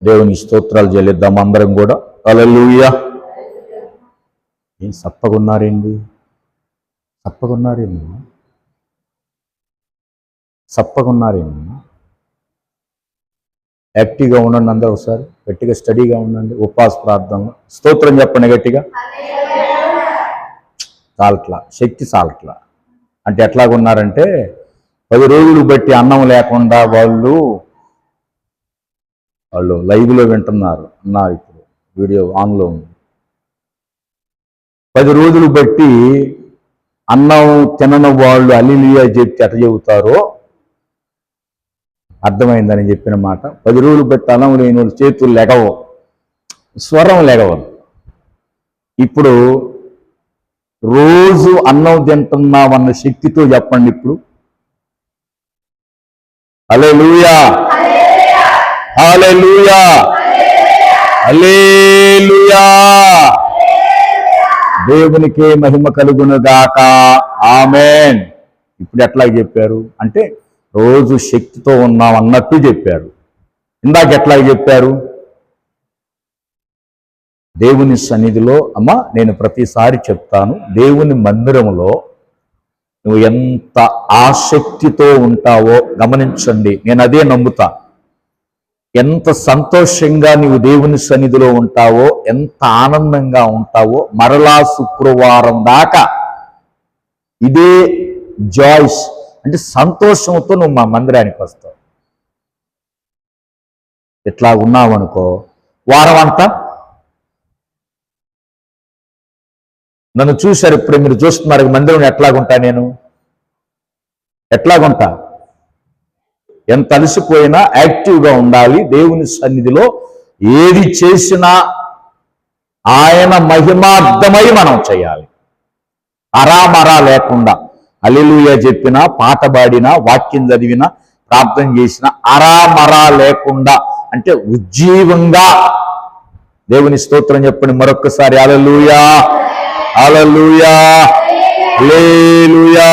దేవుని స్తోత్రాలు చెల్లిద్దాం అందరం కూడా. హల్లెలూయా. ఏం సప్పగున్నారేంటి? సప్పగున్నారేంటి? యాక్టివ్గా ఉండండి అందరూ. ఒకసారి గట్టిగా స్టడీగా ఉండండి. ఉపవాస ప్రార్థనలో స్తోత్రం చెప్పండి గట్టిగా. చాలట్లా, శక్తి చాలట్లా. అంటే ఎట్లాగున్నారంటే 10 రోజులు బట్టి అన్నం లేకుండా వాళ్ళు లైవ్లో వింటున్నారు అన్నారు. ఇప్పుడు వీడియో ఆన్లో ఉంది. 10 రోజులు బట్టి అన్నం తినని వాళ్ళు హల్లెలూయా చెప్తే ఎట్లా చెబుతారో అర్థమైందని చెప్పిన మాట. 10 రోజులు బట్టి అన్నం లేని వాళ్ళు చేతులు లెగవు, స్వరం లెగవదు. ఇప్పుడు రోజు అన్నం తింటున్నామన్న శక్తితో చెప్పండి ఇప్పుడు. హల్లెలూయా, హల్లెలూయా, హల్లెలూయా. దేవునికే మహిమ కలుగునుగాక. ఆమేన్. ఇప్పుడు ఎట్లా చెప్పారు అంటే రోజు శక్తితో ఉన్నాం అన్నట్టు చెప్పారు. ఇందాక ఎట్లా చెప్పారు? దేవుని సన్నిధిలో అమ్మా నేను ప్రతిసారి చెప్తాను, దేవుని మందిరంలో నువ్వు ఎంత ఆసక్తితో ఉంటావో గమనించండి. నేను అదే నమ్ముతా. ఎంత సంతోషంగా నీవు దేవుని సన్నిధిలో ఉంటావో, ఎంత ఆనందంగా ఉంటావో, మరలా శుక్రవారం దాకా ఇదే జాయ్స్ అంటే సంతోషంతో నువ్వు మా మందిరానికి వస్తావు. ఎట్లా ఉన్నావు అనుకో, వారం అంతా నన్ను చూశారు. ఇప్పుడు మీరు చూస్తున్నారు మందిరం ఎట్లాగుంటా, నేను ఎట్లాగుంటా. ఎంత అలసిపోయినా యాక్టివ్గా ఉండాలి. దేవుని సన్నిధిలో ఏది చేసినా ఆయన మహిమార్థమై మనం చేయాలి. అరామరా లేకుండా హల్లెలూయా చెప్పినా, పాట పాడినా, వాక్యం చదివినా, ప్రార్థన చేసినా అరామరా లేకుండా అంటే ఉజ్జీవంగా దేవుని స్తోత్రం చెప్పండి మరొక్కసారి. హల్లెలూయా, హల్లెలూయా, హల్లెలూయా.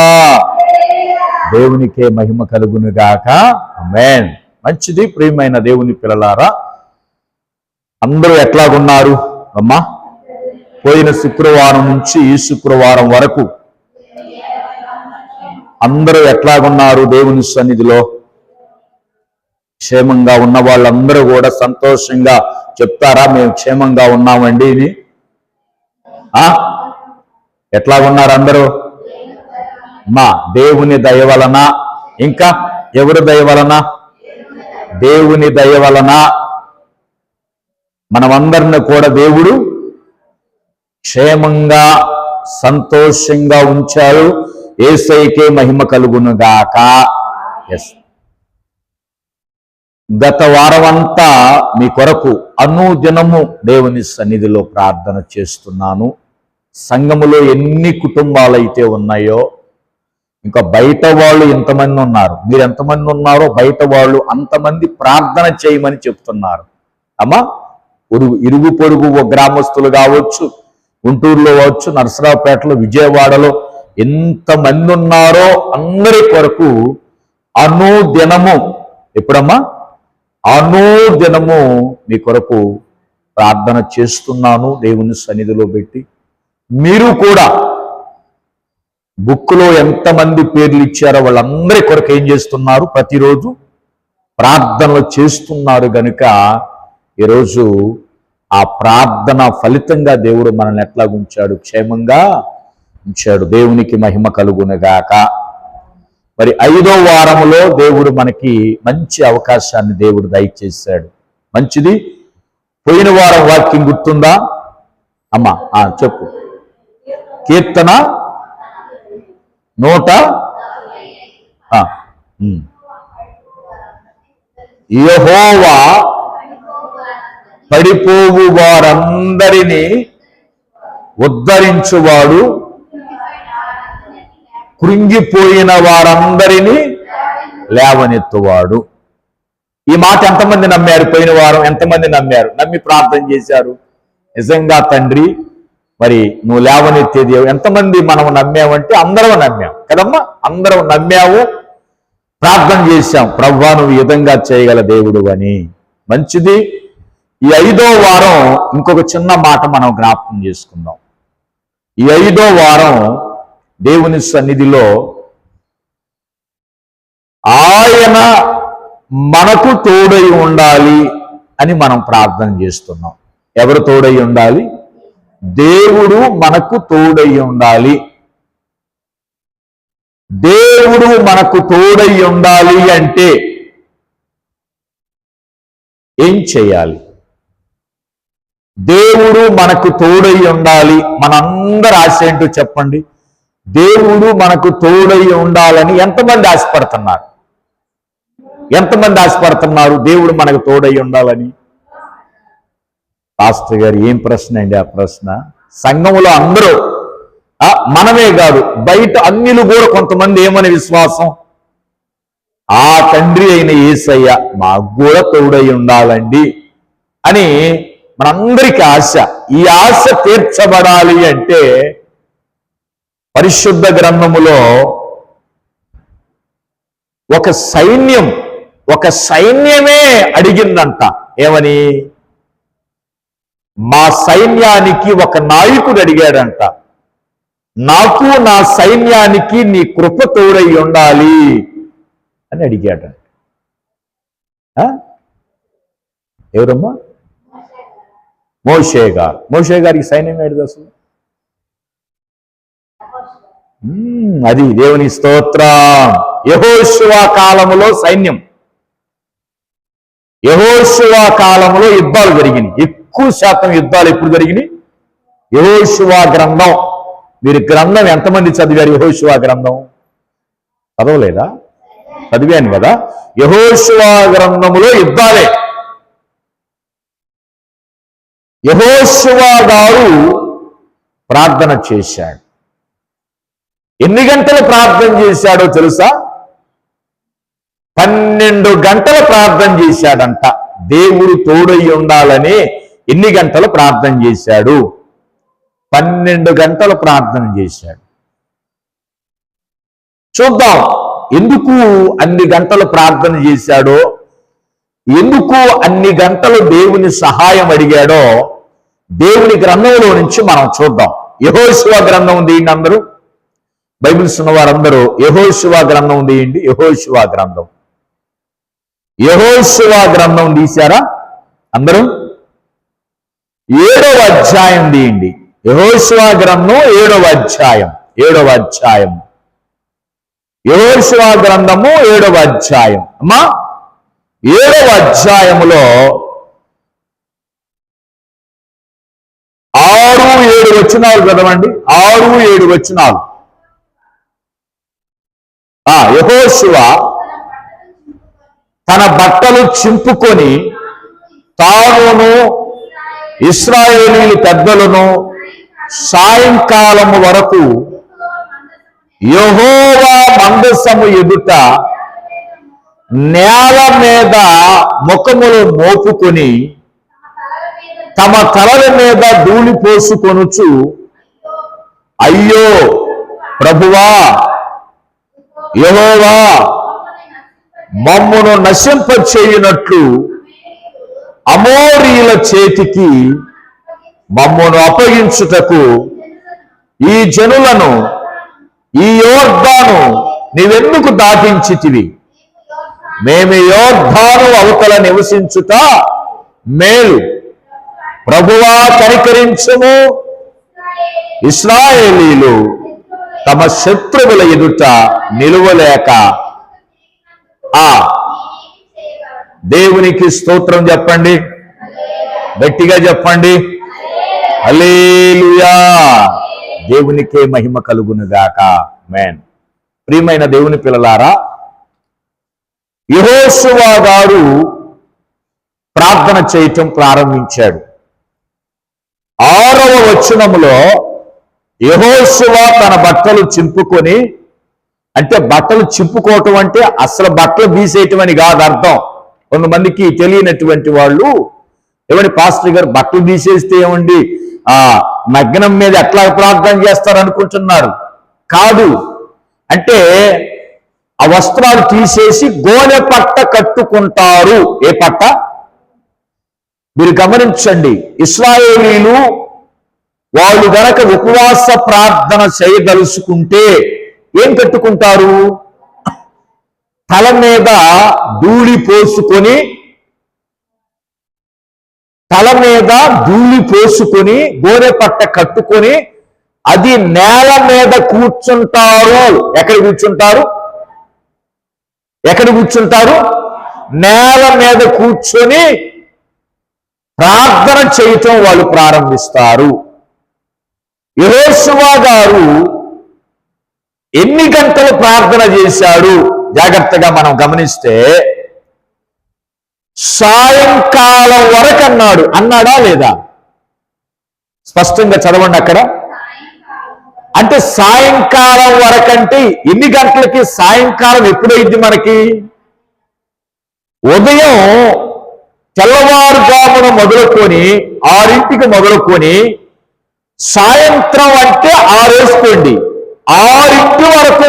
దేవునికే మహిమ కలుగునుగాక. ఆమేన్. మంచిది. ప్రియమైన దేవుని పిల్లలారా, అందరూ ఎట్లాగున్నారు అమ్మా? పోయిన శుక్రవారం నుంచి ఈ శుక్రవారం వరకు అందరూ ఎట్లాగున్నారు దేవుని సన్నిధిలో? క్షేమంగా ఉన్న వాళ్ళందరూ కూడా సంతోషంగా చెప్తారా మేము క్షేమంగా ఉన్నామండి ఇది? ఎట్లాగున్నారు అందరూ? మా దేవుని దయ వలన, ఇంకా ఎవరి దయ వలన? దేవుని దయ వలన మనమందరిని కూడా దేవుడు క్షేమంగా సంతోషంగా ఉంచారు. యేసయ్యకే మహిమ కలుగునుగాక. ఎస్. గత వారమంతా మీ కొరకు అనుదినము దేవుని సన్నిధిలో ప్రార్థన చేస్తున్నాను. సంఘములో ఎన్ని కుటుంబాలైతే ఉన్నాయో, ఇంకా బయట వాళ్ళు ఎంతమంది ఉన్నారు, మీరు ఎంతమంది ఉన్నారో బయట వాళ్ళు అంతమంది ప్రార్థన చేయమని చెప్తున్నారు. అమ్మా, ఇరుగు పొరుగు గ్రామస్తులు కావచ్చు, గుంటూరులో కావచ్చు, నరసరావుపేటలో, విజయవాడలో ఎంతమంది ఉన్నారో అందరి కొరకు అనుదినము, ఎప్పుడమ్మా? అనుదినము మీ కొరకు ప్రార్థన చేస్తున్నాను దేవుని సన్నిధిలో పెట్టి. మీరు కూడా బుక్లో ఎంతమంది పేర్లు ఇచ్చారో వాళ్ళందరి కొరకు ఏం చేస్తున్నారు? ప్రతిరోజు ప్రార్థనలు చేస్తున్నారు. గనుక ఈరోజు ఆ ప్రార్థన ఫలితంగా దేవుడు మనల్ని ఎట్లా ఉంచాడు? క్షేమంగా ఉంచాడు. దేవునికి మహిమ కలుగునుగాక. మరి 5వ వారములో దేవుడు మనకి మంచి అవకాశాన్ని దేవుడు దయచేశాడు. మంచిది. పోయిన వారం వాక్యం గుర్తుందా అమ్మా? చెప్పు. కీర్తన 100. యెహోవా పడిపోవు వారందరినీ ఉద్ధరించువాడు, కృంగిపోయిన వారందరినీ లేవనెత్తువాడు. ఈ మాట ఎంతమంది నమ్మారు? పోయిన వారం ఎంతమంది నమ్మారు? నమ్మి ప్రార్థన చేశారు? నిజంగా తండ్రి మరి నువ్వు లేవనెత్తేది ఎంతమంది మనం నమ్మామంటే అందరం నమ్మాం కదమ్మా. అందరం నమ్మాము, ప్రార్థన చేశాం, ప్రభువా నువ్వు ఈ విధంగా చేయగల దేవుడు అని. మంచిది. ఈ 5వ వారం ఇంకొక చిన్న మాట మనం జ్ఞాపకం చేసుకుందాం. ఈ 5వ వారం దేవుని సన్నిధిలో ఆయన మనకు తోడై ఉండాలి అని మనం ప్రార్థన చేస్తున్నాం. ఎవరు తోడై ఉండాలి? దేవుడు మనకు తోడై ఉండాలి. దేవుడు మనకు తోడై ఉండాలి అంటే ఏం చేయాలి? దేవుడు మనకు తోడై ఉండాలి. మనందరి ఆశ ఏంటో చెప్పండి. దేవుడు మనకు తోడై ఉండాలని ఎంతమంది ఆశపడుతున్నారు? ఎంతమంది ఆశపడుతున్నారు దేవుడు మనకు తోడై ఉండాలని? పాస్టర్ గారు, ఏం ప్రశ్న అండి ఆ ప్రశ్న? సంఘంలో అందరూ, మనమే కాదు బయట అన్యులు కూడా కొంతమంది ఏమని విశ్వాసం, ఆ తండ్రి అయిన యేసయ్య మాకు కూడా తోడై ఉండాలండి అని మనందరికీ ఆశ. ఈ ఆశ తీర్చబడాలి అంటే పరిశుద్ధ గ్రంథములో ఒక సైన్యమే అడిగిందంట. ఏమని? మా సైన్యానికి ఒక నాయకుడు అడిగాడంట, నాకు నా సైన్యానికి నీ కృప తోడై ఉండాలి అని అడిగాడంట. ఎవరమ్మా? మోషే గారు. మోషే గారికి సైన్యం ఏడు అసలు? అది దేవుని స్తోత్రం. యెహోషువ కాలములో సైన్యం, యెహోషువ కాలంలో యుద్ధాలు జరిగినాయి. ఎక్కువ శాతం యుద్ధాలు ఎప్పుడు జరిగినాయి? యెహోషువ గ్రంథం. మీరు గ్రంథం ఎంతమంది చదివారు? యెహోషువ గ్రంథం చదవలేదా? చదివాను కదా. యెహోషువ గ్రంథములో యుద్ధాలే. యెహోషువ గారు ప్రార్థన చేశాడు. ఎన్ని గంటలు ప్రార్థన చేశాడో తెలుసా? 12 గంటలు ప్రార్థన చేశాడంట. దేవుడు తోడై ఉండాలని ఎన్ని గంటలు ప్రార్థన చేశాడు? 12 గంటలు ప్రార్థన చేశాడు. చూద్దాం ఎందుకు అన్ని గంటలు ప్రార్థన చేశాడో, ఎందుకు అన్ని గంటలు దేవుని సహాయం అడిగాడో దేవుని గ్రంథంలో నుంచి మనం చూద్దాం. యెహోషువ గ్రంథం తీయండి అందరూ. బైబిల్స్ ఉన్న వారందరూ యెహోషువ గ్రంథం తీయండి. యెహోషువ గ్రంథం, యెహోషువ గ్రంథం తీశారా అందరూ? 7వ అధ్యాయం తీయండి. యెహోషువ గ్రంథం 7వ అధ్యాయం. 7వ అధ్యాయం యెహోషువ గ్రంథము 7వ అధ్యాయం. అమ్మా 7వ అధ్యాయములో 6-7 వచనాలు చదవండి. 6-7 వచనాలు. యెహోషువ తన బట్టలు చింపుకొని తానును ఇశ్రాయేలీయుల పెద్దలను సాయంకాలము వరకు యెహోవా మందసము ఎదుట నేల మీద ముఖములు మోపుకొని తమ తలల మీద ధూళి పోసుకొనుచు, అయ్యో ప్రభువా యెహోవా మమ్మును నశింపచేయునట్లు అమోరీయుల చేతికి మమ్మును అప్పగించుటకు ఈ జనులను ఈ యోర్దాను నీవెందుకు దాటించితివి? మేము యోర్దాను అవతల నివసించుట మేలు. ప్రభువా కనికరించుము. ఇశ్రాయేలీయులు తమ శత్రువుల ఎదుట నిలువలేక దేవునికి స్తోత్రం చెప్పండి, గట్టిగా చెప్పండి. హల్లెలూయా. దేవునికే మహిమ కలుగునుగాక. ఆమేన్. ప్రియమైన దేవుని పిల్లలారా, యెహోషువ గారు ప్రార్థన చేయటం ప్రారంభించాడు. 6వ వచనములో యెహోషువ తన బట్టలు చింపుకొని, అంటే బట్టలు చింపుకోవటం అంటే అసలు బట్టలు తీసేయటం అని కాదు అర్థం. కొంతమందికి తెలియనటువంటి వాళ్ళు, ఏమండి పాస్టర్ గారు బట్టలు తీసేస్తే ఏమండి నగ్నం మీద ఎట్లా ప్రార్థన చేస్తారు అనుకుంటున్నారు. కాదు, అంటే ఆ వస్త్రాలు తీసేసి గోనె పట్ట కట్టుకుంటారు. ఏ పట్ట? మీరు గమనించండి, ఇశ్రాయేలీలు వాళ్ళు గనక ఉపవాస ప్రార్థన చేయదలుచుకుంటే ఏం పెట్టుకుంటారు? తల మీద ధూళి పోసుకొని, గోనె పట్ట కట్టుకొని అది నేల మీద కూర్చుంటారు. ఎక్కడ కూర్చుంటారు? నేల మీద కూర్చొని ప్రార్థన చేయటం వాళ్ళు ప్రారంభిస్తారు. యెహోషువ గారు ఎన్ని గంటలు ప్రార్థన చేశాడు? జాగ్రత్తగా మనం గమనిస్తే సాయంకాలం వరకు అన్నాడా లేదా? స్పష్టంగా చదవండి అక్కడ. అంటే సాయంకాలం వరకంటే ఎన్ని గంటలకి? సాయంకాలం ఎప్పుడైంది మనకి? ఉదయం తెల్లవారుజామున మొదలుకొని 6ంటికి మొదలుకొని సాయంత్రం అంటే 6 వేసుకోండి, 6 వరకు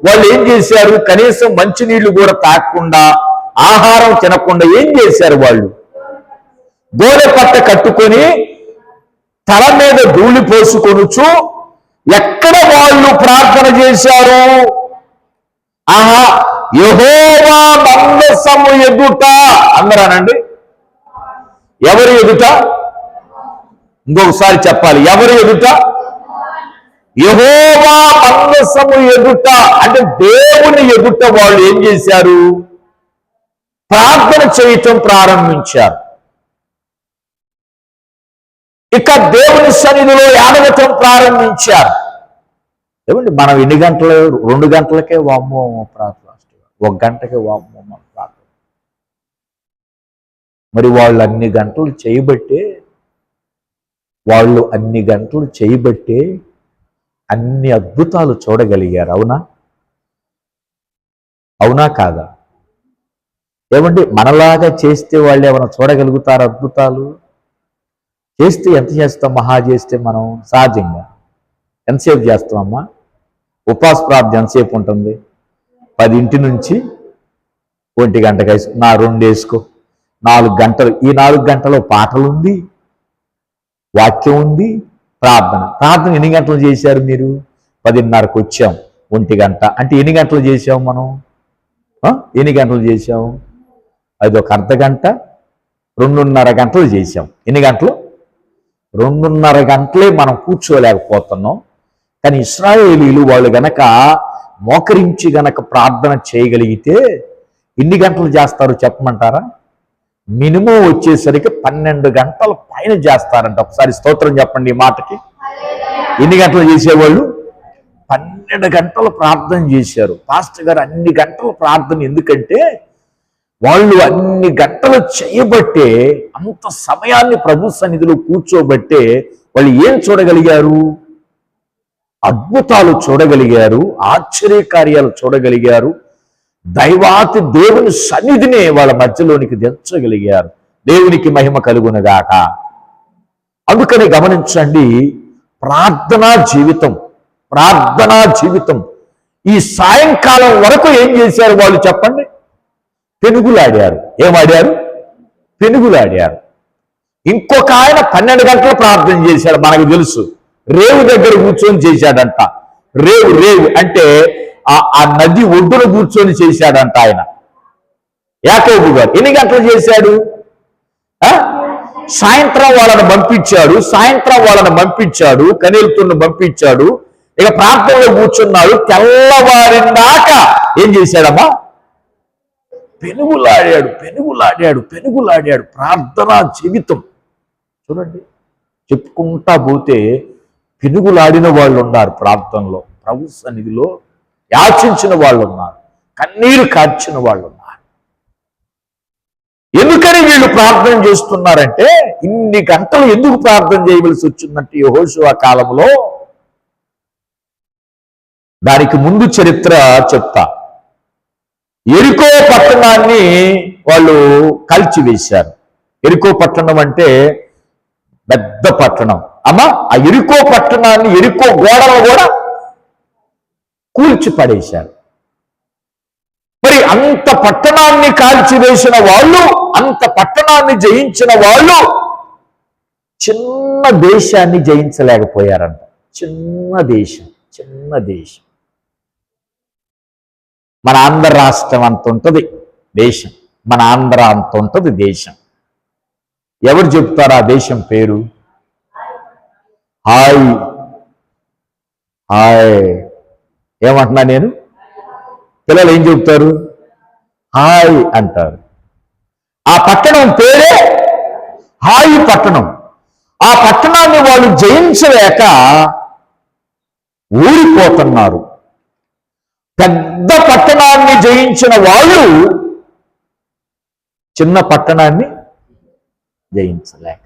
వాళ్ళు ఏం చేశారు? కనీసం మంచినీళ్లు కూడా తాగకుండా, ఆహారం తినకుండా ఏం చేశారు? వాళ్ళు గోనె పట్ట కట్టుకొని తల మీద ధూళి పోసుకొనుచు ఎక్కడ వాళ్ళు ప్రార్థన చేశారు? యెహోవా మందసము ఎదుట అందరానండి. ఎవరి ఎదుట? ఇంకొకసారి చెప్పాలి, ఎవరి ఎదుట? యెహోవా మందసము ఎదుట. అంటే దేవుని ఎదుట వాళ్ళు ఏం చేశారు? ప్రార్థన చేయటం ప్రారంభించారు. ఇక దేవుని సన్నిధిలో ఏడవటం ప్రారంభించారు. ఏమండి, మనం ఎన్ని గంటలు? 2 గంటలకే వామ్మో ప్రార్థన, 1 గంటకే వామ్మో ప్రార్థన. మరి వాళ్ళు అన్ని గంటలు చేయబట్టే అన్ని అద్భుతాలు చూడగలిగారు. అవునా కాదా? ఏమండి, మనలాగా చేస్తే వాళ్ళు ఏమైనా చూడగలుగుతారు అద్భుతాలు? చేస్తే ఎంత చేస్తాం? మహా చేస్తే మనం సహజంగా ఎంతసేపు చేస్తామమ్మా? ఉపవాస ప్రార్థన ఎంతసేపు ఉంటుంది? 10 నుంచి 1 గంటకు వేసుకో, 2 వేసుకో, 4 గంటలు. ఈ 4 గంటలో పాటలు ఉంది, వాక్యం ఉంది, ప్రార్థన ఎన్ని గంటలు చేశారు మీరు? 10:30కు వచ్చాం, 1 గంట అంటే ఎన్ని గంటలు చేసాం మనం? ఎన్ని గంటలు చేసాం? అది ఒక అర్ధ గంట, 2.5 గంటలు చేసాం. ఎన్ని గంటలు? 2.5 గంటలే మనం కూర్చోలేకపోతున్నాం. కానీ ఇశ్రాయేలీలు వాళ్ళు గనక మోకరించి గనక ప్రార్థన చేయగలిగితే ఎన్ని గంటలు చేస్తారు చెప్పమంటారా? మినిమం వచ్చేసరికి 12 గంటల పైన చేస్తారంట. ఒకసారి స్తోత్రం చెప్పండి ఈ మాటకి. ఎన్ని గంటలు చేసేవాళ్ళు? 12 గంటలు ప్రార్థన చేశారు. పాస్టర్ గారు అన్ని గంటలు ప్రార్థన ఎందుకంటే వాళ్ళు అన్ని గంటలు చేయబట్టే, అంత సమయాన్ని ప్రభు సన్నిధిలో కూర్చోబట్టే వాళ్ళు ఏం చూడగలిగారు? అద్భుతాలు చూడగలిగారు, ఆశ్చర్యకార్యాలు చూడగలిగారు, దైవాతి దేవుని సన్నిధినే వాళ్ళ మధ్యలోనికి దించగలిగారు. దేవునికి మహిమ కలుగునుగాక. అందుకని గమనించండి, ప్రార్థనా జీవితం ఈ సాయంకాలం వరకు ఏం చేశారు వాళ్ళు చెప్పండి? పెనుగులాడారు. ఏమాడారు? పెనుగులాడారు. ఇంకొక ఆయన 12 గంటలు ప్రార్థన చేశాడు, మనకు తెలుసు. రేవు దగ్గర కూర్చొని చేశాడంట. రేవు అంటే ఆ నది ఒడ్డున కూర్చొని చేశాడంట ఆయన, యాకోబు గారు. ఎన్ని గంటలు చేశాడు? సాయంత్రం వాళ్ళని పంపించాడు, కనీలుతున్న పంపించాడు. ఇక ప్రార్థనలో కూర్చున్నాడు. తెల్లవారిందాక ఏం చేశాడమ్మా? పెనుగులాడాడు. ప్రార్థనా జీవితం చూడండి. చెప్పుకుంటా పోతే పెనుగులాడిన వాళ్ళు ఉన్నారు ప్రార్థనలో, ప్రభు సన్నిధిలో యాచించిన వాళ్ళు ఉన్నారు, కన్నీరు కార్చిన వాళ్ళు ఉన్నారు. ఎందుకని వీళ్ళు ప్రార్థన చేస్తున్నారంటే, ఇన్ని గంటలు ఎందుకు ప్రార్థన చేయవలసి వచ్చిందంటే యెహోషువ కాలంలో, దానికి ముందు చరిత్ర చెప్తా. యెరికో పట్టణాన్ని వాళ్ళు కాల్చివేశారు. యెరికో పట్టణం అంటే పెద్ద పట్టణం అమ్మా. ఆ యెరికో పట్టణాన్ని, యెరికో గోడలు కూడా కూల్చి పడేశారు. మరి మరి అంత పట్టణాన్ని కాల్చివేసిన వాళ్ళు, అంత పట్టణాన్ని జయించిన వాళ్ళు చిన్న దేశాన్ని జయించలేకపోయారంట. చిన్న దేశం. మన ఆంధ్ర రాష్ట్రం అంత ఉంటుంది దేశం, మన ఆంధ్ర అంత ఉంటుంది దేశం. ఎవరు చెప్తారు ఆ దేశం పేరు? హాయ్ ఏమంటున్నా నేను? పిల్లలు ఏం చెప్తారు? హాయ్ అంటారు. ఆ పట్టణం పేరే హాయ్ పట్టణం. ఆ పట్టణాన్ని వాళ్ళు జయించలేక ఊరిపోతున్నారు. పెద్ద పట్టణాన్ని జయించిన వాళ్ళు చిన్న పట్టణాన్ని జయించలేక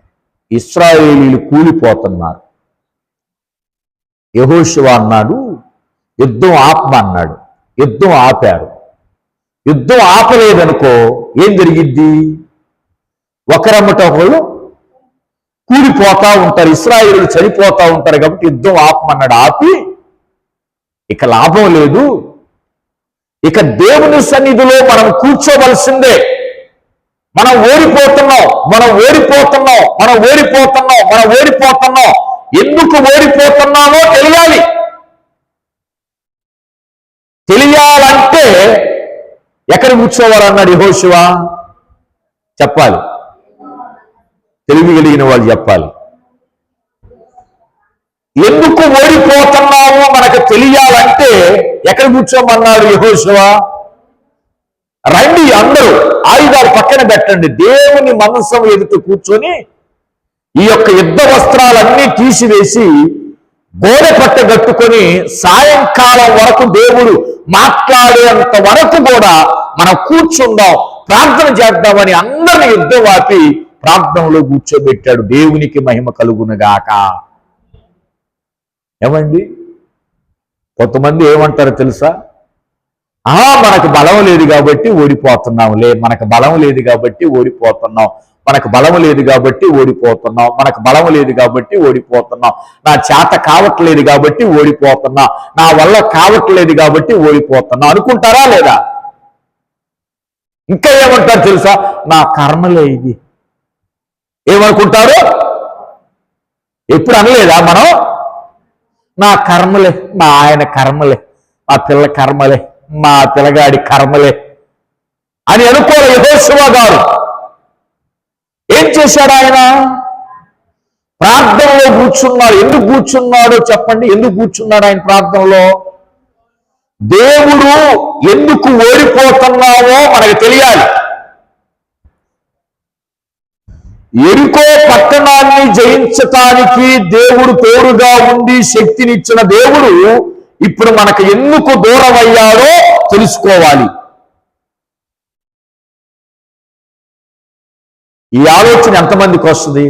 ఇశ్రాయేలీలు కూలిపోతున్నారు. యెహోషువ అన్నాడు, యుద్ధం ఆపమన్నాడు. యుద్ధం ఆపారు. యుద్ధం ఆపలేదనుకో ఏం జరిగిద్ది? ఒకరమ్మట ఒకళ్ళు కూలిపోతా ఉంటారు, ఇశ్రాయేలీలు చనిపోతా ఉంటారు. కాబట్టి యుద్ధం ఆపమన్నాడు. ఆపి ఇక లాభం లేదు, ఇక దేవుని సన్నిధిలో మనం కూర్చోవలసిందే. మనం ఓడిపోతున్నాం. ఎందుకు ఓడిపోతున్నామో తెలియాలంటే ఎక్కడ కూర్చోవాలన్నాడు యెహోషువ? చెప్పాలి. తెలివి కలిగిన వాళ్ళు చెప్పాలి. ఎందుకు ఓడిపోతున్నామో మనకు తెలియాలంటే ఎక్కడ కూర్చోమన్నాడు యెహోషువ? రండి అందరూ ఆయుధాలు పక్కన పెట్టండి, దేవుని మందసం ఎదుట కూర్చొని ఈ యొక్క యుద్ధ వస్త్రాలన్నీ తీసివేసి గోడ పట్టగట్టుకొని సాయంకాలం వరకు దేవుడు మాట్లాడేంత వరకు కూడా మనం కూర్చుందాం, ప్రార్థన చేద్దామని అందరిని యుద్ధం ఆపి ప్రార్థనలో కూర్చోబెట్టాడు. దేవునికి మహిమ కలుగునుగాక. ఏమండి, కొంతమంది ఏమంటారో తెలుసా? మనకు బలం లేదు కాబట్టి ఓడిపోతున్నాంలే, మనకు బలం లేదు కాబట్టి ఓడిపోతున్నాం, నా చేత కావట్లేదు కాబట్టి ఓడిపోతున్నా, నా వల్ల కావట్లేదు కాబట్టి ఓడిపోతున్నా అనుకుంటారా లేదా? ఇంకా ఏమంటారు తెలుసా? నా కర్మలే ఇది. ఏమనుకుంటారు? ఎప్పుడు అనలేదా మనం? నా కర్మలే, మా ఆయన కర్మలే, మా పిల్ల కర్మలే, మా పిల్లగాడి కర్మలే అని అనుకోరు. యెహోషువ గారు ఏం చేశాడు? ఆయన ప్రార్థనలో కూర్చున్నాడు. ఎందుకు కూర్చున్నాడో చెప్పండి. ఎందుకు కూర్చున్నాడు ఆయన ప్రార్థనలో? దేవుడు ఎందుకు ఓడిపోతున్నావో మనకు తెలియాలి. ఎరికో పట్టణాన్ని జయించటానికి దేవుడు తోడుగా ఉండి శక్తినిచ్చిన దేవుడు ఇప్పుడు మనకు ఎందుకు దూరం అయ్యాడో తెలుసుకోవాలి. ఈ ఆలోచన ఎంతమందికి వస్తుంది?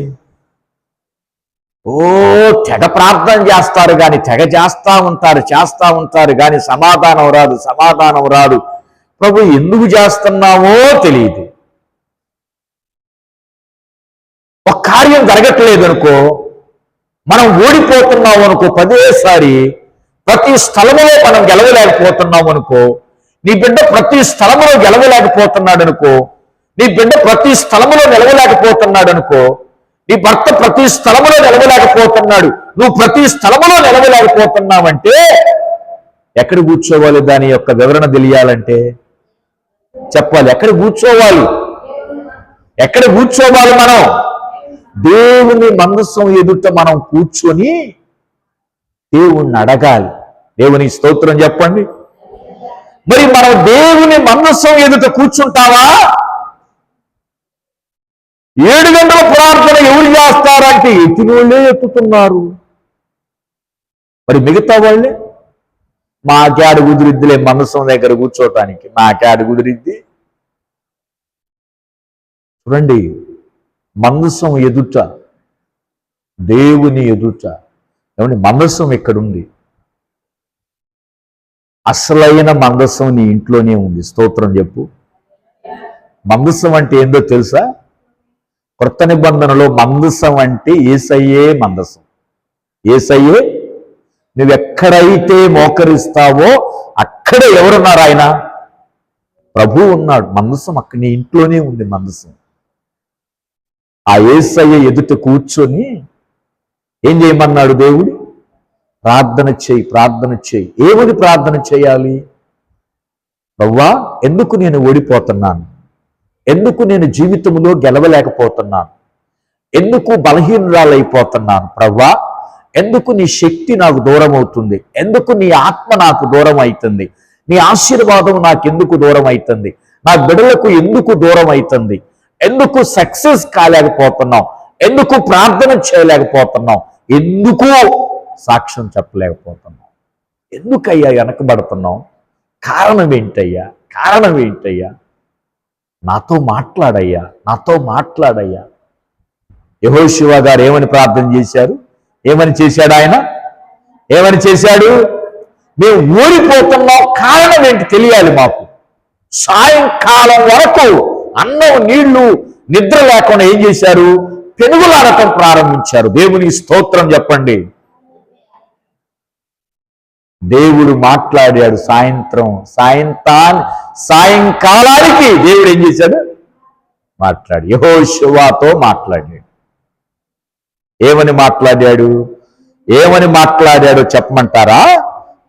తెగ ప్రార్థన చేస్తారు కానీ, తెగ చేస్తా ఉంటారు కానీ సమాధానం రాదు. ప్రభు ఎందుకు చేస్తున్నామో తెలియదు. ఒక కార్యం జరగట్లేదు అనుకో, మనం ఓడిపోతున్నాం అనుకో, పదేసారి ప్రతి స్థలములో మనం గెలవలేకపోతున్నాం అనుకో, నీ బిడ్డ ప్రతి స్థలములో గెలవలేకపోతున్నాడు అనుకో, నీ బిడ్డ ప్రతి స్థలములో నిలవలేకపోతున్నాడు అనుకో, నీ భర్త ప్రతి స్థలములో నిలవలేకపోతున్నాడు, నువ్వు ప్రతి స్థలములో నిలవలేకపోతున్నావంటే ఎక్కడ కూర్చోవాలి? దాని యొక్క వివరణ తెలియాలంటే చెప్పాలి. ఎక్కడ కూర్చోవాలి? మనం దేవుని మందసం ఎదుట మనం కూర్చొని దేవుణ్ణి అడగాలి. దేవుని స్తోత్రం చెప్పండి. మరి మనం దేవుని మందసం ఎదుట కూర్చుంటావా? 7 గంటల ప్రార్థన ఎవరు చేస్తారంటే ఎత్తినోళ్ళే ఎత్తుతున్నారు. మరి మిగతా వాళ్ళే మాకేడు కుదిరిద్దిలే మందసం దగ్గర కూర్చోటానికి, మాకేడు కుదిరిద్ది. చూడండి, మందసం ఎదుట, దేవుని ఎదుట. ఏమండి, మందసం ఎక్కడుంది? అసలైన మందసం నీ ఇంట్లోనే ఉంది. స్తోత్రం చెప్పు. మందసం అంటే ఏందో తెలుసా? కొత్త నిబంధనలో మందసం అంటే యేసయ్యే మందసం. యేసయ్యే. నువ్వెక్కడైతే మోకరిస్తావో అక్కడే ఎవరున్నారు? ఆయన. ప్రభు ఉన్నాడు. మందసం అక్కడ నీ ఇంట్లోనే ఉంది మందసం. ఆ యేసయ్య ఎదుట కూర్చొని ఏం చేయమన్నాడు దేవుడు? ప్రార్థన చేయి, ప్రార్థన చేయి. ఏమని ప్రార్థన చేయాలి? ప్రభువా, ఎందుకు నేను ఓడిపోతున్నాను? ఎందుకు నేను జీవితంలో గెలవలేకపోతున్నాను? ఎందుకు బలహీనురాలైపోతున్నాను? ప్రభువా, ఎందుకు నీ శక్తి నాకు దూరం అవుతుంది? ఎందుకు నీ ఆత్మ నాకు దూరం అవుతుంది? నీ ఆశీర్వాదం నాకు ఎందుకు దూరం అవుతుంది? నా బిడ్డలకు ఎందుకు దూరం అవుతుంది? ఎందుకు సక్సెస్ కాలేకపోతున్నాం? ఎందుకు ప్రార్థన చేయలేకపోతున్నాం? ఎందుకు సాక్ష్యం చెప్పలేకపోతున్నాం? ఎందుకయ్యా వెనకబడుతున్నాం? కారణం ఏంటయ్యా? కారణం ఏంటయ్యా? నాతో మాట్లాడయ్యా, నాతో మాట్లాడయ్యా. యెహోషువ గారు ఏమని ప్రార్థన చేశారు? ఏమని చేశాడు ఆయన? ఏమని చేశాడు? మేము ఓడిపోతున్నాం, కారణం ఏంటి తెలియాలి మాకు. సాయంకాలం వరకు అన్నం నీళ్లు నిద్ర లేకుండా ఏం చేశారు? పెనుగులాడటం ప్రారంభించారు. దేవుని స్తోత్రం చెప్పండి. దేవుడు మాట్లాడాడు. సాయంకాలానికి దేవుడు ఏం చేశాడు? మాట్లాడు. యెహోషువతో మాట్లాడాడు. ఏమని మాట్లాడాడు? ఏమని మాట్లాడాడో చెప్పమంటారా?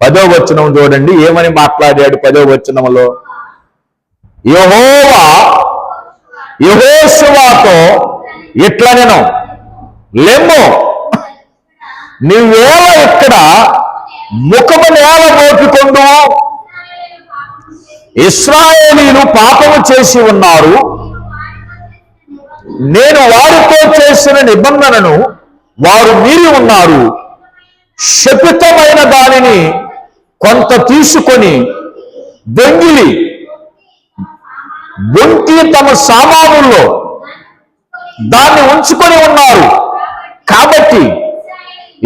10వ వచనం చూడండి. ఏమని మాట్లాడాడు 10వ వచనంలో? యెహోవా యెహోషువతో ఇట్లనెను, లెమ్ము, నీవేళ ఇక్కడ ముఖము నేల మోపికొండు, ఇశ్రాయేలీయులు పాపము చేసి ఉన్నారు. నేను వారితో చేసిన నిబంధనను వారు మీరి ఉన్నారు. శపితమైన దానిని కొంత తీసుకొని దొంగిలి బొంటి తమ సామానుల్లో దాన్ని ఉంచుకొని ఉన్నారు. కాబట్టి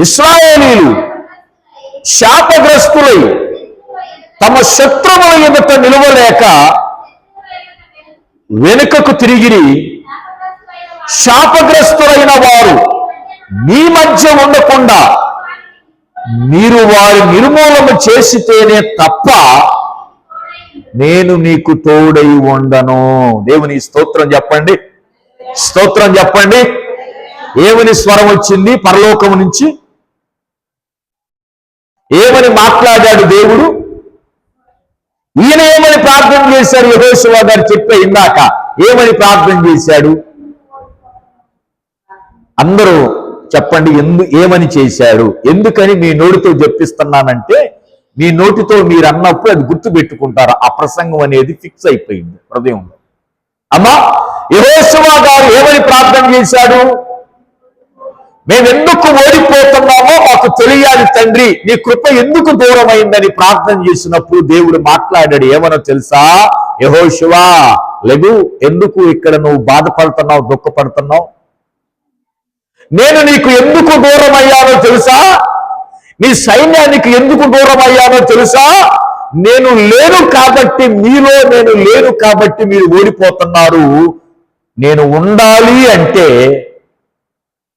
ఇశ్రాయేలీయులు శాపగ్రస్తులై తమ శత్రువుల ఎదుట నిలవలేక వెనుకకు తిరిగిరి. శాపగ్రస్తులైన వారు మీ మధ్య ఉండకుండా మీరు వారి నిర్మూలన చేసితేనే తప్ప నేను నీకు తోడై ఉండను. దేవుని స్తోత్రం చెప్పండి, స్తోత్రం చెప్పండి. ఏమని స్వరం వచ్చింది పరలోకం నుంచి? ఏమని మాట్లాడాడు దేవుడు? ఈయన ఏమని ప్రార్థన చేశాడు? యెహోషువ గారు చెప్పే ఇందాక ఏమని ప్రార్థన చేశాడు? అందరూ చెప్పండి. ఏమని చేశాడు? ఎందుకని మీ నోటితో చెప్పిస్తున్నానంటే, మీ నోటితో మీరు అన్నప్పుడు అది గుర్తు పెట్టుకుంటారు. ఆ ప్రసంగం అనేది ఫిక్స్ అయిపోయింది హృదయంలో. అమ్మా, యెహోషువ గారు ఏమని ప్రార్థన చేశాడు? మేమెందుకు ఓడిపోతున్నామో మాకు తెలియాలి తండ్రి, నీ కృప ఎందుకు దూరం అయిందని ప్రార్థన చేసినప్పుడు దేవుడు మాట్లాడాడు. ఏమనో తెలుసా? యెహోషువ, లెగు, ఎందుకు ఇక్కడ నువ్వు బాధపడుతున్నావు, దుఃఖపడుతున్నావు? నేను నీకు ఎందుకు దూరం అయ్యానో తెలుసా? నీ సైన్యానికి ఎందుకు దూరం అయ్యానో తెలుసా? నేను లేను కాబట్టి, మీలో నేను లేను కాబట్టి మీరు ఓడిపోతున్నారు. నేను ఉండాలి అంటే,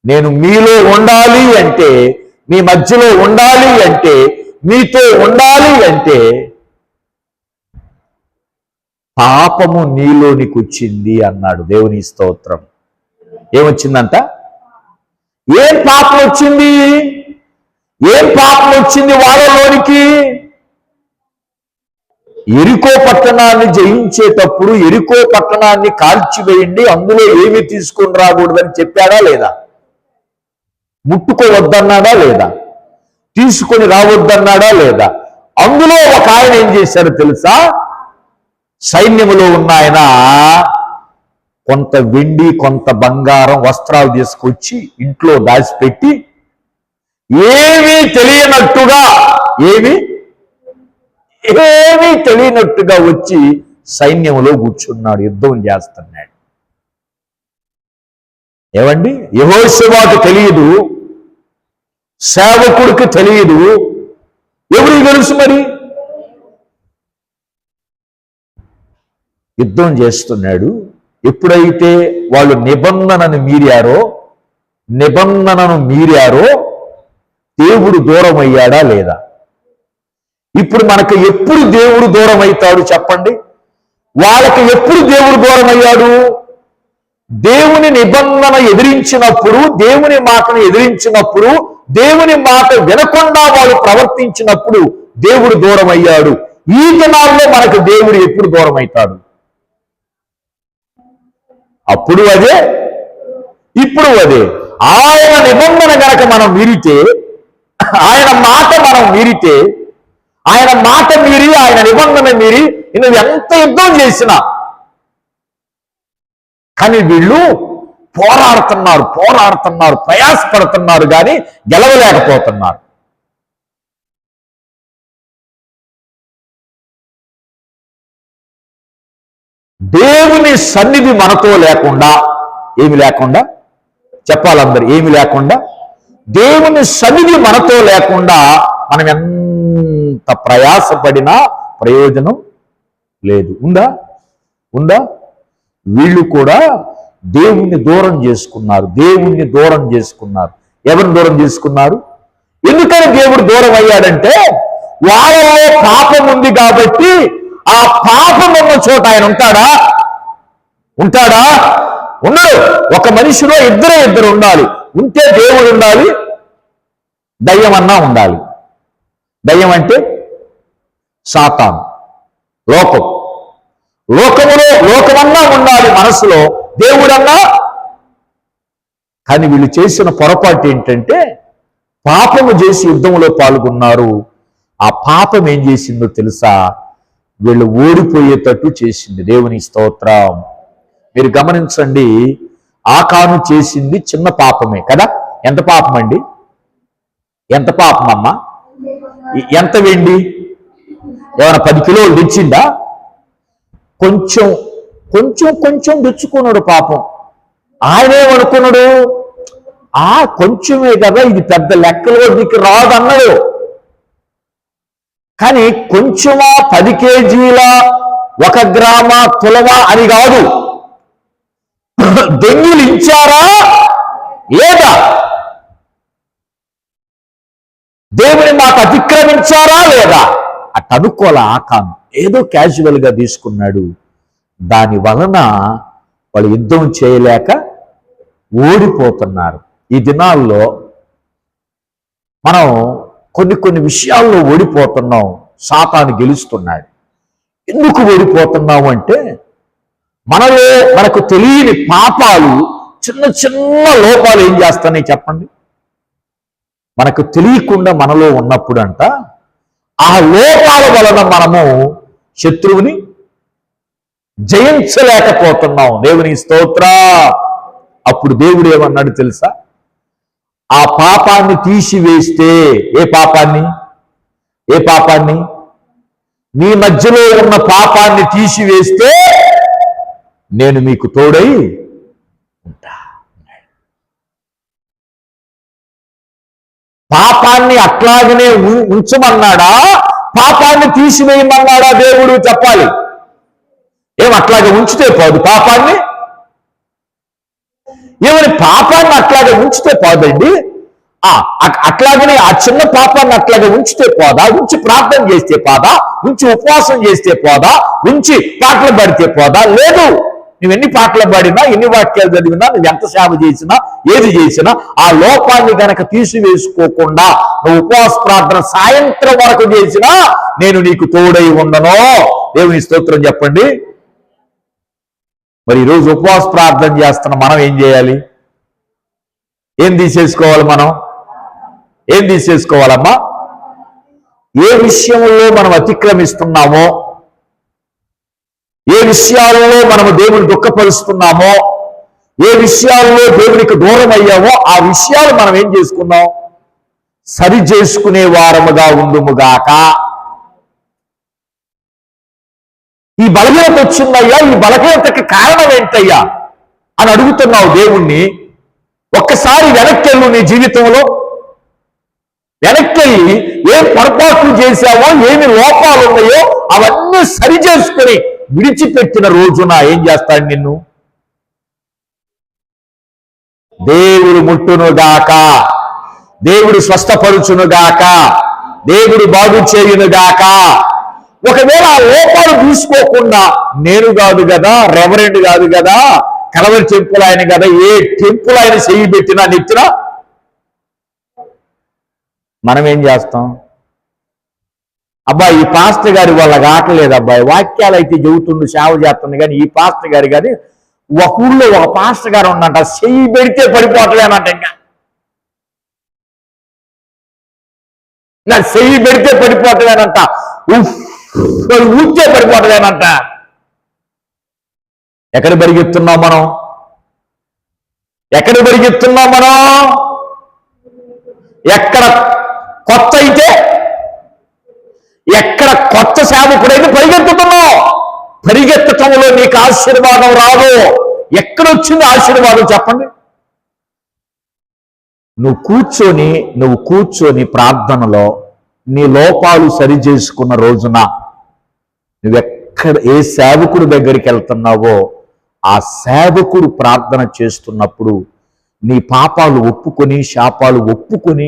నేను మీలో ఉండాలి అంటే, మీ మధ్యలో ఉండాలి అంటే, మీతో ఉండాలి అంటే పాపము నీలోనికి వచ్చింది అన్నాడు. దేవుని స్తోత్రం. ఏమొచ్చిందంట? ఏం పాపం వచ్చింది? ఏం పాపం వచ్చింది వాళ్ళలోనికి? ఎరికో పట్టణాన్ని జయించేటప్పుడు ఎరికో పట్టణాన్ని కాల్చివేయండి, అందులో ఏమీ తీసుకొని రాకూడదని చెప్పాడా లేదా? ముట్టుకోవద్దన్నాడా లేదా? తీసుకొని రావద్దన్నాడా లేదా? అందులో ఒక ఆయన ఏం చేశారో తెలుసా? సైన్యములో ఉన్న ఆయన కొంత వెండి కొంత బంగారం వస్త్రాలు తీసుకొచ్చి ఇంట్లో దాచిపెట్టి ఏమీ తెలియనట్టుగా వచ్చి సైన్యంలో కూర్చున్నాడు, యుద్ధం చేస్తున్నాడు. ఏమండి? యెహోషువకు తెలియదు, సేవకుడికి తెలియదు, ఎవరికి తెలుసు? మరి యుద్ధం చేస్తున్నాడు. ఎప్పుడైతే వాళ్ళు నిబంధనను మీరారో దేవుడు దూరం అయ్యాడా లేదా? ఇప్పుడు మనకు ఎప్పుడు దేవుడు దూరం అవుతాడు చెప్పండి? వాళ్ళకి ఎప్పుడు దేవుడు దూరం అయ్యాడు? దేవుని నిబంధన ఎదిరించినప్పుడు, దేవుని మాటను ఎదిరించినప్పుడు, దేవుని మాట వినకుండా వాళ్ళు ప్రవర్తించినప్పుడు దేవుడు దూరం అయ్యాడు. ఈ దినాల్లో మనకు దేవుడు ఎప్పుడు దూరం అవుతాడు? అప్పుడు అదే, ఇప్పుడు అదే. ఆయన నిబంధన గనక మనం మీరితే, ఆయన మాట మనం మీరితే, ఆయన మాట మీరి, ఆయన నిబంధన మీరి నువ్వు ఎంత యుద్ధం చేసినా, కానీ వీళ్ళు పోరాడుతున్నారు, ప్రయాసపడుతున్నారు, కానీ గెలవలేకపోతున్నారు. దేవుని సన్నిధి మనతో లేకుండా, ఏమి లేకుండా చెప్పాలందరూ, ఏమి లేకుండా, దేవుని సన్నిధి మనతో లేకుండా మనం ఎంత ప్రయాసపడినా ప్రయోజనం లేదు. ఉందా? వీళ్ళు కూడా దేవుణ్ణి దూరం చేసుకున్నారు. ఎవరిని దూరం చేసుకున్నారు? ఎందుకని దేవుడు దూరం అయ్యాడంటే, వాళ్ళలో పాపం ఉంది కాబట్టి, ఆ పాపం ఉన్న చోట ఆయన ఉంటాడా? ఉండడు. ఒక మనిషిలో ఇద్దరు ఉండాలి. ఉంటే దేవుడు ఉండాలి, దయ్యం అన్నా ఉండాలి. దయ్యం అంటే సాతాను, లోకమన్నా ఉండాలి మనసులో, దేవుడన్నా. కానీ వీళ్ళు చేసిన పొరపాటు ఏంటంటే, పాపము చేసి యుద్ధంలో పాల్గొన్నారు. ఆ పాపం ఏం చేసిందో తెలుసా? వీళ్ళు ఓడిపోయేటట్టు చేసింది. దేవుని స్తోత్రం. మీరు గమనించండి, ఆకాను చేసింది చిన్న పాపమే కదా. ఎంత పాపం అండి? ఎంత పాపం అమ్మా? ఎంత వెండి? ఏమైనా 10 కిలోలు తెచ్చిందా? కొంచెం తెచ్చుకున్నాడు పాపం. ఆయనేమనుకున్నాడు? కొంచెమే కదా, ఇది పెద్ద లెక్కలో నీకు రాదన్నాడు. కానీ కొంచెమా, 10 కేజీల, 1 గ్రామ, తులమా అని కాదు. దొంగిలించారా లేదా? దేవుని మాట అతిక్రమించారా లేదా? అట్ అనుకోలే ఆకాను. ఏదో క్యాజువల్గా తీసుకున్నాడు. దాని వలన వాళ్ళు యుద్ధం చేయలేక ఓడిపోతున్నారు. ఈ దినాల్లో మనం కొన్ని విషయాల్లో ఓడిపోతున్నాం. సాతాను గెలుస్తున్నాడు. ఎందుకు ఓడిపోతున్నాము అంటే, మనకు తెలియని పాపాలు, చిన్న లోపాలు ఏం చేస్తాయి చెప్పండి? మనకు తెలియకుండా మనలో ఉన్నప్పుడు అంట, ఆ లోపాల వలన మనము శత్రువుని జయించలేకపోతున్నాం. దేవుని స్తోత్రం. అప్పుడు దేవుడు ఏమన్నాడు తెలుసా? ఆ పాపాన్ని తీసివేస్తే, ఏ పాపాన్ని? మీ మధ్యలో ఉన్న పాపాన్ని తీసివేస్తే నేను మీకు తోడై ఉంటా. పాపాన్ని అట్లాగనే ఉంచమన్నాడా? పాపాన్ని తీసివేయమన్నాడా? దేవుడు చెప్పాలి. అట్లాగే ఉంచితే పోదు పాపాన్ని. పాపాన్ని అట్లాగే ఉంచితే పోదండి. అట్లాగనే ఆ చిన్న పాపాన్ని అట్లాగే ఉంచితే పోదా? ఉంచి ప్రార్థన చేస్తే పోదా? ఉంచి ఉపవాసం చేస్తే పోదా? ఉంచి పాటలు పాడితే పోదా? లేదు. నువ్వు ఎన్ని పాటలు పాడినా, ఎన్ని వాక్యాలు చదివినా, నువ్వు ఎంత సేవ చేసినా, ఏది చేసినా, ఆ లోపాన్ని గనక తీసివేసుకోకుండా నువ్వు ఉపవాస ప్రార్థన సాయంత్రం వరకు చేసినా నేను నీకు తోడై ఉండను. దేవుని స్తోత్రం చెప్పండి. మరి ఈరోజు ఉపవాస ప్రార్థన చేస్తున్న మనం ఏం చేయాలి? ఏం తీసేసుకోవాలి? ఏం తీసేసుకోవాలమ్మా? ఏ విషయంలో మనం అతిక్రమిస్తున్నామో, ఏ విషయాల్లో మనము దేవుని దుఃఖపరుస్తున్నామో, ఏ విషయాల్లో దేవునికి దూరం అయ్యామో, ఆ విషయాలు మనం ఏం చేసుకున్నాం? సరి చేసుకునే వారముగా ఉండుముగాక. ఈ బలహీనత వచ్చిందయ్యా, ఈ బలహీనతకి కారణం ఏంటయ్యా అని అడుగుతున్నావు దేవుణ్ణి. ఒక్కసారి వెనక్కెళ్ళు. నీ జీవితంలో వెనక్కెళ్ళి ఏం పొరపాట్లు చేశావో, ఏమి లోపాలు ఉన్నాయో అవన్నీ సరి చేసుకుని విడిచిపెట్టిన రోజున ఏం చేస్తాడు? నిన్ను దేవుడు ముట్టునుగాక, దేవుడు స్వస్థపరుచునుగాక, దేవుడు బాగు చేయునుగాక. ఒకవేళ ఆ లోపాలు తీసుకోకుండా నేను కాదు కదా, రెవరెండ్ కాదు కదా, కలవరి టెంపుల్ ఆయన కదా, ఏ టెంపుల్ ఆయన చెయ్యి పెట్టినా నెత్తినా మనం ఏం చేస్తాం? అబ్బాయి ఈ పాస్టర్ గారి వాళ్ళ కావట్లేదు అబ్బాయి, వాక్యాలు అయితే చెబుతుండు, సేవ చేస్తుంది, కానీ ఈ పాస్టర్ గారు కానీ ఒక ఊళ్ళో ఒక పాస్టర్ గారు ఉందంట, చెయ్యి పెడితే పడిపోవట్లేనంట. ఇంకా చెయ్యి పెడితే పడిపోవట్లేనంట, ఊస్తే పడిపోవట్లేనంట. ఎక్కడ పరిగెత్తున్నాం మనం? ఎక్కడ పరిగెత్తున్నాం మనం? ఎక్కడ కొత్త అయితే, ఎక్కడ కొత్త సేవకుడైతే పరిగెత్తుతున్నావు. పరిగెత్తటంలో నీకు ఆశీర్వాదం రాదు. ఎక్కడొచ్చింది ఆశీర్వాదం చెప్పండి? నువ్వు కూర్చొని ప్రార్థనలో నీ లోపాలు సరి చేసుకున్న రోజున నువ్వెక్కడ ఏ సేవకుడి దగ్గరికి వెళ్తున్నావో ఆ సేవకుడు ప్రార్థన చేస్తున్నప్పుడు నీ పాపాలు ఒప్పుకొని, శాపాలు ఒప్పుకొని,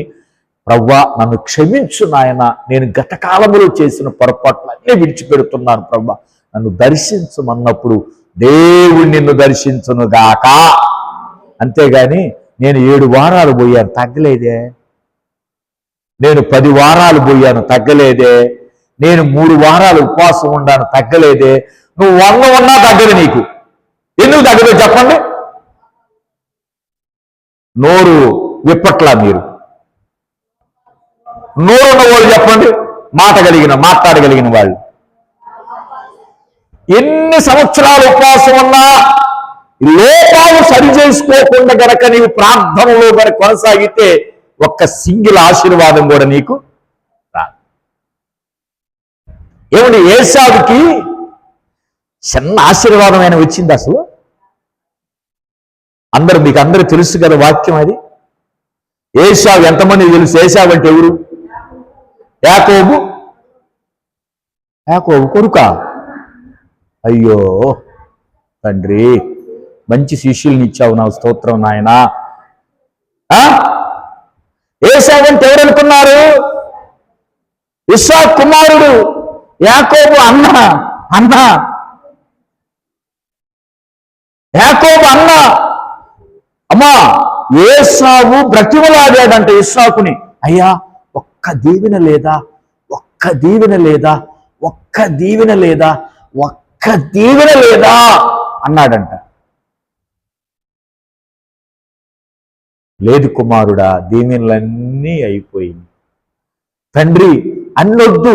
ప్రవ్వా నన్ను క్షమించు నాయన, నేను గత కాలంలో చేసిన పొరపాట్లన్నీ విడిచిపెడుతున్నాను ప్రవ్వా, నన్ను దర్శించమన్నప్పుడు దేవుడు నిన్ను దర్శించును గాక. అంతేగాని నేను 7 వారాలు పోయాను తగ్గలేదే, నేను 10 వారాలు పోయాను తగ్గలేదే, నేను 3 వారాలు ఉపవాసం ఉన్నాను తగ్గలేదే, నువ్వు 100 ఉన్నా తగ్గదు. నీకు ఎందుకు తగ్గదు చెప్పండి? నోరు విప్పట్లా మీరు. నోరున్న వాళ్ళు చెప్పండి, మాట్లాడగలిగిన వాళ్ళు. ఎన్ని సంవత్సరాలు ఉపవాసం ఉన్నా లోపాలు సరి చేసుకోకుండా గనక నీవు ప్రార్థనలో గనక కొనసాగితే ఒక్క సింగిల్ ఆశీర్వాదం కూడా నీకు రాదు. ఏమండి, ఏశావుకి చిన్న ఆశీర్వాదం అయినా వచ్చింది అసలు? మీకు అందరూ తెలుసు కదా వాక్యం అది. ఏశావు ఎంతమంది తెలుసు? ఏశావు అంటే ఎవరు? యాకోబు కొడుకా? అయ్యో తండ్రి, మంచి శిష్యుల్ని ఇచ్చావు, నా స్తోత్రం నాయనా. ఏశావు అంటే ఎవరు అనుకున్నారు? ఇస్సాకు కుమారుడు, యాకోబు అన్న యాకోబు అన్న. అమ్మా, ఏశావు బ్రతిమలాడాడంట ఇస్సాకుని, అయ్యా ఒక్క దీవెన లేదా, ఒక్క దీవెన లేదా, ఒక్క దీవెన లేదా, ఒక్క దీవెన లేదా అన్నాడంట. లేదు కుమారుడా, దీవెనలన్నీ అయిపోయింది. తండ్రి అన్నొద్దు,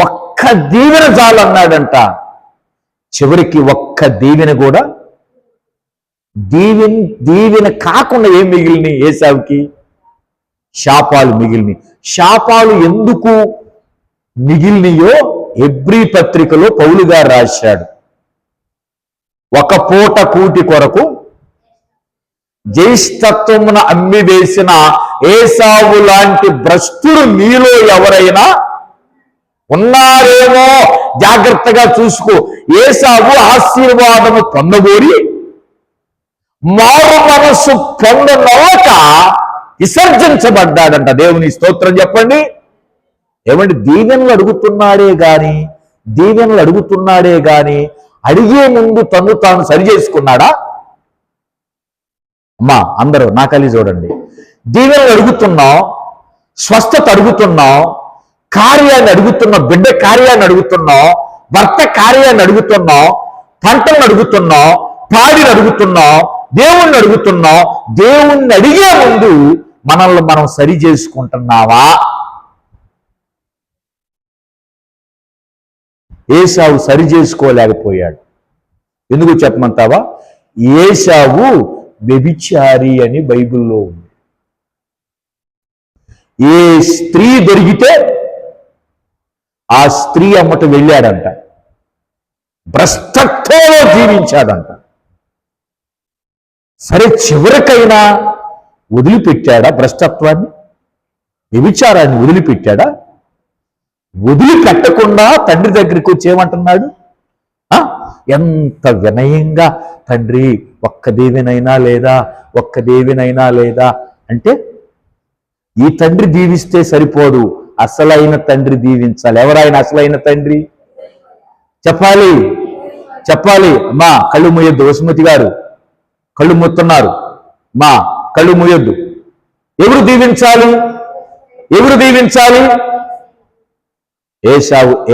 ఒక్క దీవెన చాలు అన్నాడంట. చివరికి ఒక్క దీవెన కూడా, దీవెన కాకుండా ఏం మిగిలినాయి ఏశావుకి? శాపాలు మిగిలినాయి. శాపాలు ఎందుకు మిగిలినయో హెబ్రీ పత్రికలో పౌలు గారు రాశాడు. ఒక పూట కూటి కొరకు జ్యేష్ఠత్వమున అమ్మి వేసిన ఏశావు లాంటి భ్రష్టుడు మీలో ఎవరైనా ఉన్నారేమో, జాగ్రత్తగా చూసుకో. ఏశావు ఆశీర్వాదము పొందగోరి మారు మనస్సు పొందనవక విసర్జించబడ్డాడంట. దేవుని స్తోత్రం చెప్పండి. ఏమండి, దీవెనలు అడుగుతున్నాడే గాని అడిగే ముందు తను తాను సరి చేసుకున్నాడా? అమ్మా అందరూ నా కలిసి చూడండి. దీవెనలు అడుగుతున్నాం, స్వస్థత అడుగుతున్నాం, కార్యాన్ని అడుగుతున్నాం, బిడ్డ కార్యాన్ని అడుగుతున్నాం, భర్త కార్యాన్ని అడుగుతున్నాం, పంటలను అడుగుతున్నాం, పాడిని అడుగుతున్నాం, దేవుణ్ణి అడుగుతున్నాం. దేవుణ్ణి అడిగే ముందు మనల్ని మనం సరి చేసుకుంటున్నావా? ఏశావు సరి చేసుకోలేకపోయాడు. ఎందుకు చెప్పమంటావా? ఏశావు వ్యభిచారి అని బైబిల్లో ఉంది. ఏ స్త్రీ దొరికితే ఆ స్త్రీ అమ్మట వెళ్ళాడంట, భ్రష్టత్వంలో జీవించాడంట. సరే, చివరికైనా వదిలిపెట్టాడా భ్రష్టత్వాన్ని, వ్యభిచారాన్ని వదిలిపెట్టాడా? వదిలిపెట్టకుండా తండ్రి దగ్గరికి వచ్చి ఏమంటున్నాడు? ఎంత వినయంగా, తండ్రి ఒక్క దీవెనైనా లేదా, ఒక్క దీవెనైనా లేదా అంటే, ఈ తండ్రి దీవిస్తే సరిపోదు, అసలైన తండ్రి దీవించాలి. ఎవరైనా అసలైన తండ్రి? చెప్పాలి చెప్పాలి. అమ్మా కళ్ళు మూయొద్దు. వసుమతి గారు కళ్ళు మూస్తున్నారు. మా కళ్ళు మూయొద్దు. ఎవరు దీవించాలి? ఎవరు దీవించాలి?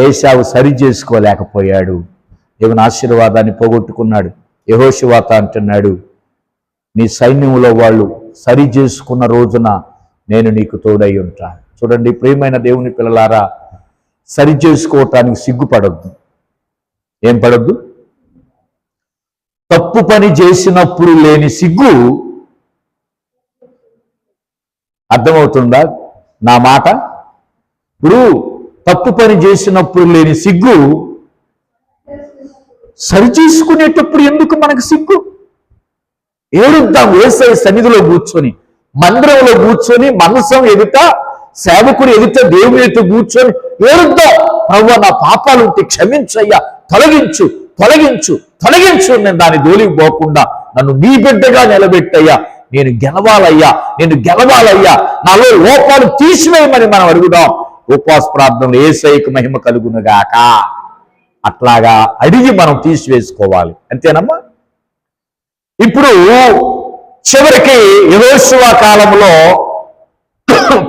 ఏశావు సరి చేసుకోలేకపోయాడు. దేవుని ఆశీర్వాదాన్ని పోగొట్టుకున్నాడు. యెహోషువత అంటున్నాడు, నీ సైన్యంలో వాళ్ళు సరి చేసుకున్న రోజున నేను నీకు తోడై ఉంటా. చూడండి ప్రియమైన దేవుని పిల్లలారా, సరి చేసుకోవటానికి సిగ్గుపడొద్దు. ఏం పడొద్దు? తప్పు పని చేసినప్పుడు లేని సిగ్గు, అర్థమవుతుందా నా మాట? ఇప్పుడు తప్పు పని చేసినప్పుడు లేని సిగ్గు, సరి చేసుకునేటప్పుడు ఎందుకు మనకు సిగ్గు? ఏడుద్దాం యేసయ్య సన్నిధిలో కూర్చొని, మందిరంలో కూర్చొని, మనసం ఎదుట, సేవకుడు ఎదుట, దేవుని ఎదుట కూర్చొని ఏడుద్దాం, ప్రభువా నా పాపాలు ఉంటే క్షమించయ్యా, తొలగించు తొలగించు తొలగించు, నేను దాని జోలికి పోకుండా నన్ను నీ బిడ్డగా నిలబెట్టయ్యా, నేను గెలవాలయ్యా, నేను గెలవాలయ్యా, నాలో లోపాలు తీసివేయమని మనం అడుగుదాం. ఉపవాస ప్రార్థనలు యేసయ్యకు మహిమ కలుగునుగాక. అట్లాగా అడిగి మనం తీసివేసుకోవాలి. అంతేనమ్మా? ఇప్పుడు చివరికి యెహోషువ కాలంలో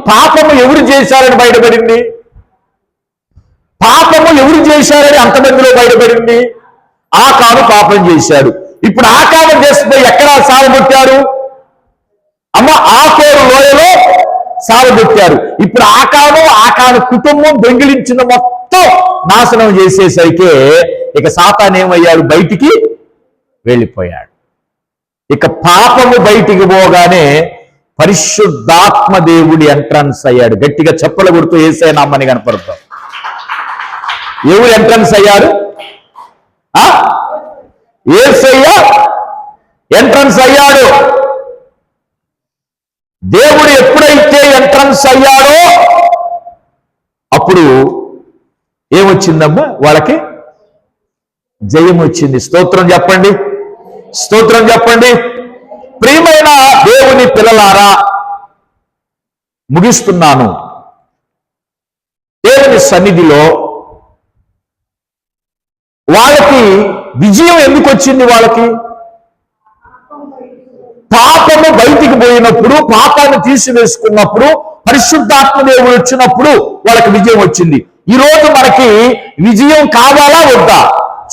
పాపము ఎవరు చేశారని బయటపడింది. పాపము ఎవరు చేశారని అంతమందిలో బయటపడింది. ఆకాను పాపం చేశాడు. ఇప్పుడు ఆకాను చేస్తే ఎక్కడ సాగబొట్టారు? అమ్మ ఆకోరు లోయలో సాగబొట్టారు. ఇప్పుడు ఆకాను కుటుంబం దొంగిలించిన మొత్తం నాశనం చేసేసరికి ఇక సాతాను ఏమయ్యాడు? బయటికి వెళ్ళిపోయాడు. ఇక పాపము బయటికి పోగానే పరిశుద్ధాత్మ దేవుడి ఎంట్రన్స్ అయ్యాడు. గట్టిగా చప్పలు కొడుతూ యేసయ్య నామని కనపడతాం. ఎవరు ఎంట్రన్స్ అయ్యారు? యేసయ్య ఎంట్రన్స్ అయ్యాడు. దేవుడు ఎప్పుడైతే ఎంట్రన్స్ అయ్యాడో అప్పుడు ఏమొచ్చిందమ్మా? వాళ్ళకి జయం వచ్చింది. స్తోత్రం చెప్పండి, స్తోత్రం చెప్పండి. ప్రియమైన దేవుని పిల్లలారా, ముగిస్తున్నాను. దేవుని సన్నిధిలో వాళ్ళకి విజయం ఎందుకు వచ్చింది? వాళ్ళకి పాపము బయటికి పోయినప్పుడు, పాపాన్ని తీసివేసుకున్నప్పుడు, పరిశుద్ధాత్మ దేవుడు వచ్చినప్పుడు వాళ్ళకి విజయం వచ్చింది. ఈ రోజు మనకి విజయం కావాలా వద్దా?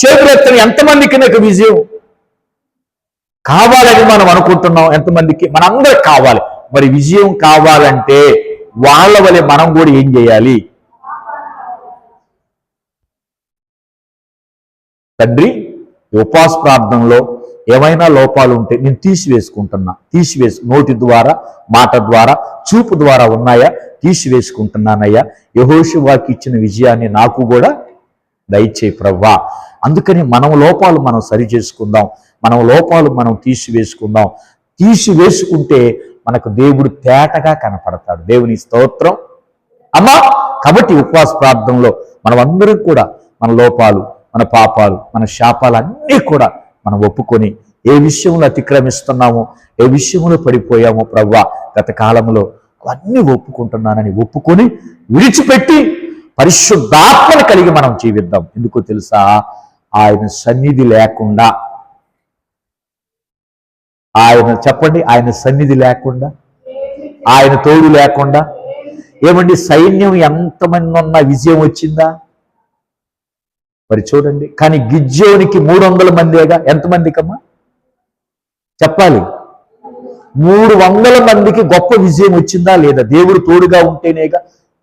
చేతులెత్తని ఎంతమందికి నాకు విజయం కావాలని మనం అనుకుంటున్నాం? ఎంతమందికి? మనందరికి కావాలి. మరి విజయం కావాలంటే వాళ్ళ వలె మనం కూడా ఏం చేయాలి? తండ్రి, ఉపవాస ప్రార్థనలో ఏమైనా లోపాలు ఉంటే నేను తీసివేసుకుంటున్నా, నోటి ద్వారా, మాట ద్వారా, చూపు ద్వారా ఉన్నాయా? తీసివేసుకుంటున్నానయ్యా. యెహోషువకి ఇచ్చిన విజయాన్ని నాకు కూడా దయచేయి ప్రభువా. అందుకని మనం లోపాలు మనం సరి చేసుకుందాం, మనం లోపాలు మనం తీసివేసుకుందాం. తీసివేసుకుంటే మనకు దేవుడు తేటగా కనపడతాడు. దేవుని స్తోత్రం అమ్మా. కాబట్టి ఉపవాస ప్రార్థనలో మనం అందరం కూడా మన లోపాలు, మన పాపాలు, మన శాపాలు అన్నీ కూడా మనం ఒప్పుకొని, ఏ విషయంలో అతిక్రమిస్తున్నామో, ఏ విషయంలో పడిపోయామో ప్రభువా గత కాలంలో అవన్నీ ఒప్పుకుంటున్నానని ఒప్పుకొని విడిచిపెట్టి పరిశుద్ధాత్మను కలిగి మనం జీవిద్దాం. ఎందుకో తెలుసా? ఆయన సన్నిధి లేకుండా, చెప్పండి, ఆయన సన్నిధి లేకుండా, ఆయన తోడు లేకుండా ఏమండి సైన్యం ఎంతమంది ఉన్నా విజయం వచ్చిందా? మరి చూడండి. కానీ గిద్యోనికి 300 మందేగా. ఎంతమందికమ్మా చెప్పాలి? 300 మందికి గొప్ప విజయం వచ్చిందా లేదా? దేవుడు తోడుగా ఉంటేనేగా.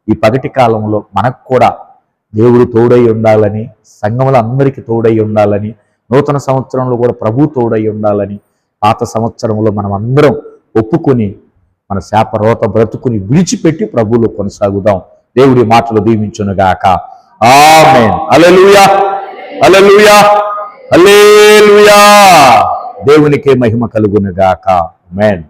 ఈ పగటి కాలంలో మనకు కూడా దేవుడు తోడై ఉండాలని, సంఘంలో అందరికీ తోడై ఉండాలని, నూతన సంవత్సరంలో కూడా ప్రభు తోడై ఉండాలని, పాత సంవత్సరంలో మనం అందరం ఒప్పుకొని మన శాప రోత బ్రతుకుని విడిచిపెట్టి ప్రభువులో కొనసాగుదాం. దేవుడి మాటలు దీవించునుగాక. ఆమేన్. హల్లెలూయా, హల్లెలూయా, హల్లెలూయా. దేవునికే మహిమ కలుగునుగాక. ఆమేన్.